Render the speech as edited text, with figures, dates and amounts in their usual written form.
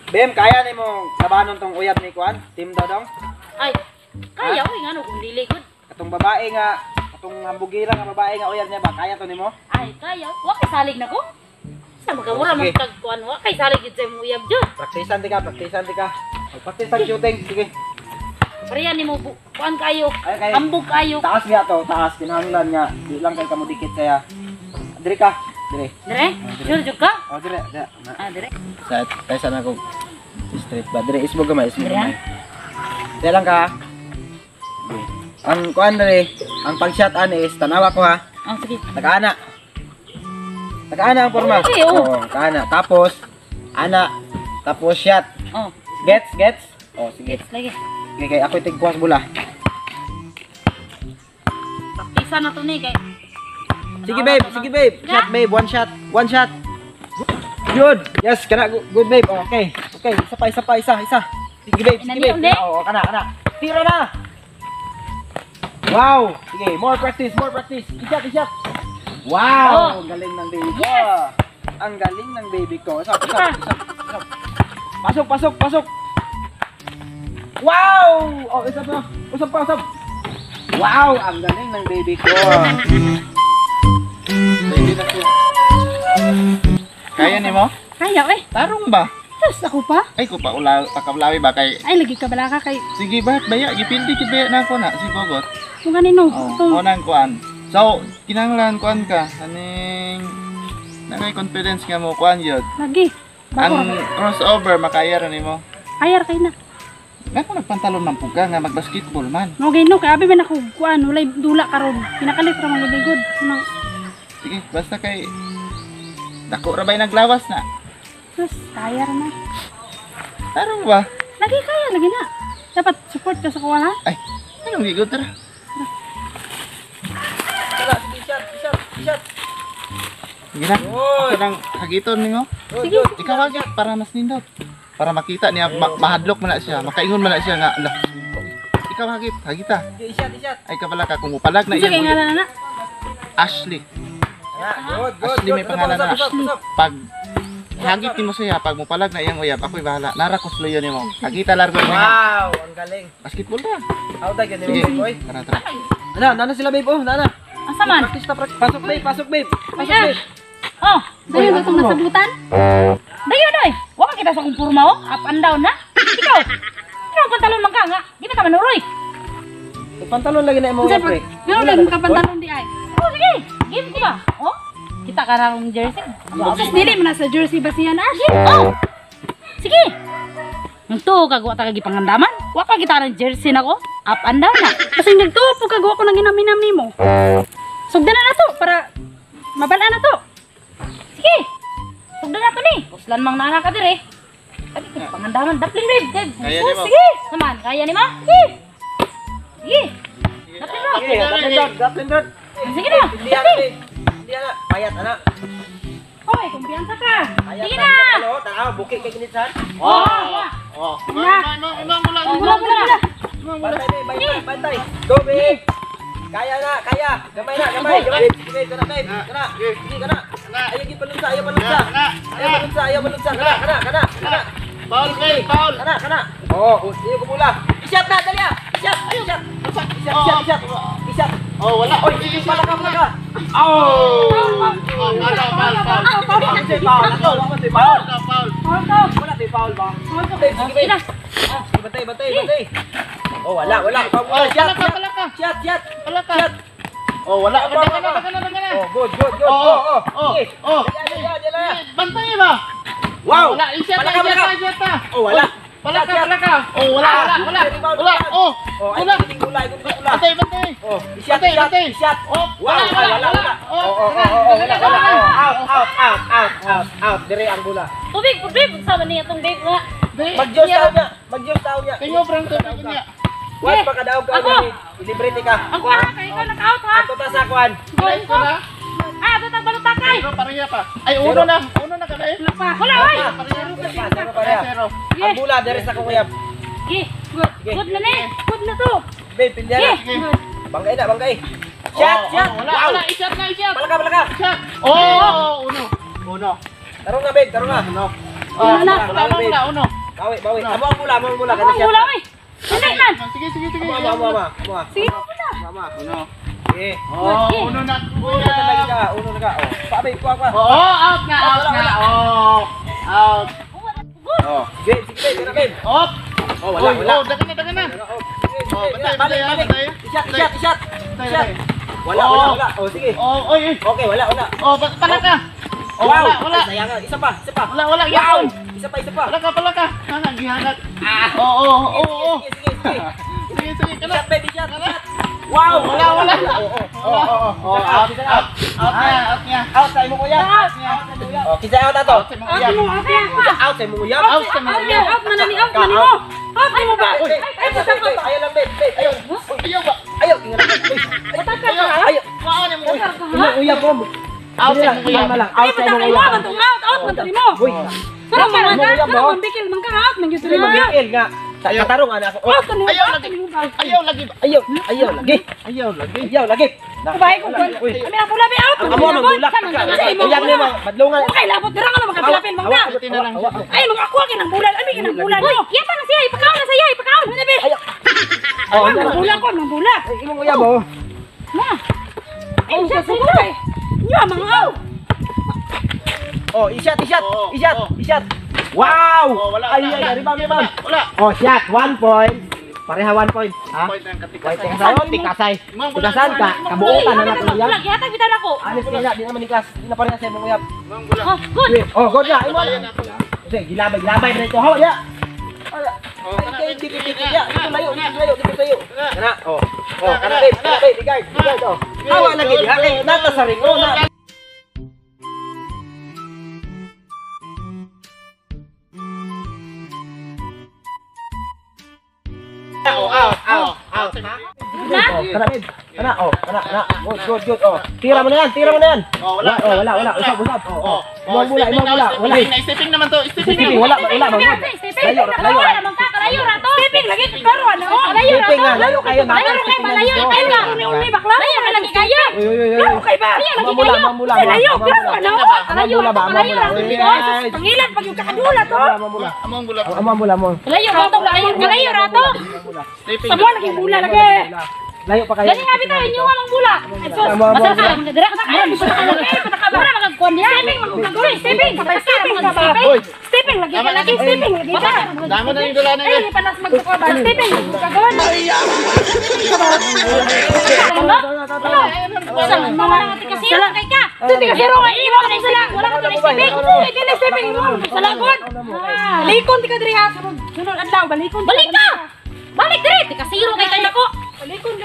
Bem, kaya ni mo labanon tong uyab ni Kuan? Team Dodong? Ay, kaya ko nga no kung dili good. Katong babae nga, katong hambugira nga babae nga uyab niya ba? Kaya to nimo? Ay, kaya. Wa kay salig na ko. Sa magawara Sige. man kagkuan, wa kay salig gid sa uyab jud. Praktisan di ka, praktisan di ka. Practice ang shooting, sige. Pareha nimo kuan kayo. Ay, kay Ambog kayo. taas niya to, taas kinahanglan niya. Di lang kay kamo dikit saya. Diri ka, diri. Dire? Sure jud ka? Oh, diri, diri. Ah, dire. Sa kaysa na ko straight ba? Diri ismo gamay, ismo Diri, gamay. Diri lang ka. Sige. Ang kuan diri, ang pag-shot ani is tanawa ko ha. Ah, sige. Tagaana. Tagaana ang forma. Okay, oo. Oo, tagaana. Tapos ana, tapos shot. Oh, Gets, gets. Oh, sige. gets lagi. Sige, kay ako tigkuas bula. Praktisan na to ni kay. Sige babe, sige babe. Shot babe, one shot. One shot. Good. Yes, kana good babe. Oh, okay. Okay, isa pa, isa. Sige babe, sige babe. Inali, Oo, kana. Tira na. Wow. Sige, more practice, more practice. Ishot. Wow, ang galing ng baby ko. Yes. Ang galing ng baby ko. Isa. Pasok. Wow! Oh, isa pa. Usap. Wow, ang galing ng baby ko. Baby na po. Kaya ni mo? Kaya eh. Tarong ba? Tapos ako pa. Ay, ko pa pakablawi ba kay... Ay lagi ka bala ka kay. Sige, bakit baya? Gipindi kid baya na ako na, si Bogot. Kung kanino. Oh, nang kuan. So, kinanglan kuan ka. Aning... Nangay confidence nga mo kuan yun. Lagi. Ang crossover, makaya rin mo. Ayar kay na. Ako nagpantalon ng puga nga mag-basketball man. No gino kay abi man ako kuan walay dula karon. Pinakalit ra man gud good. Sige, basta kay... Dako ra ba'y naglawas na? Sus, kaya ra na. Tarong ba? Lagi kaya lagi na. Dapat support ka sa kuwan ha. Ay, anong ligot tara? Tara, shot. Sige na, ako nang hagiton ninyo. Sige. Ikaw hagit para mas nindot. Para makita niya, mahadlok man na siya, makaingon man na siya nga, ala. Ikaw hagita. Ay kabala ka, kung mupalag na Sige iyang ngalan na. Ashley. Ashley may pangalan na. Pag hagit mo siya, pag mupalag na iyang uyab, ako'y bahala. Nara ko sluyo ni mo. Hagita largo niya. Wow, ang galing. Basketball na. How da ganun Sige, boy? tara. Nana sila babe oh, nana. Asa man? Pasok babe. Ayan. Oh, dayo ba itong nasabutan? Dayo doy. Wa ka kita sa kumpurma oh. Up and down na. Ikaw. Ikaw pantalon man ka nga. Di na ka manuroy. Pantalon lagi na mo Unsa pre. pero lang ka pantalon di ay. Oh sige. Game ko ba? Oh. Kita ka ra ng jersey. Sus dili man na sa jersey ba siya na? Oh. Sige. Nagtuo kag wa ta kag pangandaman. Wa ka kita ng jersey nako. Up and down na. Kasi nagtuo kag wa ko nang ginam-minam nimo. Sugdan na to para mabala na to. Sige. Sugdan na to ni. Puslan mang nana ka dire. Sabi ko pangandaman dapling babe. Kaya ni mo? Sige. Saman, kaya ni mo? Sige. Sige. Dapling rock. Gaplin dot. Sige na. Hindi ana babe. Hindi ana. Payat ana. Hoy, kumpiyansa ka. Payat. Sige na. Tanaw bukit kay kinitsan. Oh. Oh. Mula. Bantay babe, bantay. Go babe. Kaya na, kaya. Gamay na. Sige, kana babe. Kana. Sige, kana. Ayaw gipalunsa. Ayaw balunsa. Kana. Foul. Kana. Oh, hindi ko mula. Isyat na, dali ah. Isyat. Oh, wala. Oy, sige pala ka. Oh. Foul ba? Sige na. Bantay. Oh, wala. Shot. Oh, wala. Oh, good. Oh. Bantay ba? Wow. Wala. Isyat Palaka. na. Oh, wala. Palaka. Oh, wala. Oh. Oh, ay, Wala. gula. Bantay. Oh, Bantay. isyat. Oh, Wow, wala. Oh, Out. Dire ang gula. Tubig, sama niya itong babe nga. Mag-Diyos tao niya. Kayo, Frank, tubig niya. What pa kadaog ka Ako. ni? Ilibrete ka. Ang kuha ka, ikaw nag-out ha. Ato ta sa kwan. Goal ko. Ito tang balutakay. Pero pareha pa. Ay, uno na ka na eh. Wala, oy. Pareha. Ang gula dire sa kuyab. Sige, good na ni. Good na to. Babe, pindihan na. Sige. Bangkay. Shot. Wala. Isyat na. Palaka. Shot. Oh, uno. Tarong na, babe. Oh, Wala. wala, uno. Bawi. Amo ang bola. Ako ang gula, oy. Hindi man. Sige. Ama. Sige mo na. Uno. Eh. Oh, uno na. Uno na ka. Oh. Pabi, kuha. Oh, out na. Oh, out. Oh. Sige, kana babe. Op. Oh, wala. Oh, dagan na. Oh, patay. Shot. Wala. Oh, sige. Oh, oy. Okay, wala. Oh, pala ka. Oh, wala. Sayang. Isa pa. Wala, Wow. yapon. Isa pa. Pala ka. Gihangat. Oo. Sige. Sige, kana. Shot, baby, shot. Wow, Wala. Oh, out Out niya. Out sa imong uyab. Oh, kinsa out ato? Out sa mga uyab. Out sa imong uyab. Out sa mga uyab. Out man ni mo. Out mo ba? Ay, pasakot. Ayaw lang, babe. Ayaw. Ayaw ba? Ayaw, tingnan lang. Patak ka. Ayaw. Kuhaan mo. Imong uyab mo. Out sa mga uyab. Out sa imong uyab. Out man tali mo. Uy. Pero man Imong uyab mo. man bikil man ka out man gyud Sige, magigil nga. Katarong ana ako. Out kan. Ayaw lagi. Ayaw lagi. Ayaw lagi. Kubay ko. Ami na pula be out. Amo man bulak. Uyab ni mo. Badlungan. Okay, labot dira ka na makapilapin man ka. Tina lang. Ay, mga ako kinang bulan. Ami kinang bulan. Uy, yata na siya. Ipakaon na siya. Ipakaon. Ano be? Oh, Mga bulan ko, mga bulan. imong uyab mo. Na. Ay, siya sa kubay. Nya mga aw. Oh, i-shot. Oh, Wow! wala. Ay, rebound. Wala. Oh, shot, 1 point. Pareha 1 point. Ha? Point ng katikasay. Wait, tikasay. Tikasan ka, kabuotan na natin uyab. Bulag, yata bitan ako. Alis kaya, di naman ikas. Di na pareha sa imong uyab. Mang bulak. Oh, good. Oh, good na. Imo Bayan na. ako. Sige, gilabay na ito. Hawa, ya. Oh, kana. Ay, dito ya. Dito tayo. Kana. Oh. Oh, kana babe. Ligard. Oh. Hawa lagi diha kay nata sa ring. Oh, na. Out. Na? Oh, kana babe. Kana. Good. Oh. Tira mo na yan. Oh, wala. Wala. Usap. Oh. Imong bola. Stepping naman to. Stepping, wala. Layo. Kalayo rato. Stepping lagi klaro ano? Kalayo rato. Stepping nga, layo kayo na. Layo kayo ba? Layo kayo. Uni bakla. Layo ka lagi kayo. Layo kayo ba? Mamula. Layo klaro ano? Kalayo rato. Kalayo rato. Pangilan pag yung kakadula to. Among bulak. Amang bola mo. Kalayo rato. Kalayo rato. Stepping. Samo lagi bula lagi. Layo pa kayo. Dali nga bitaw inyo ang bula. Masasa ang dira ka ay patakabara magkuan niya. Stepping Stepping lagi ka lagi. Stepping lagi ka. Damo na yung dula na yun. Ay, panas magkukuha ba? Stepping kagawan. Mga tikasiro kay ka. Tikasiro kay imo kay sala. Wala ka kay stepping. Dili stepping mo. Salagon. Balikon tika diri ha. Sunod adlaw balikon. Balik ka. Balik diri tikasiro kay nako. Balikon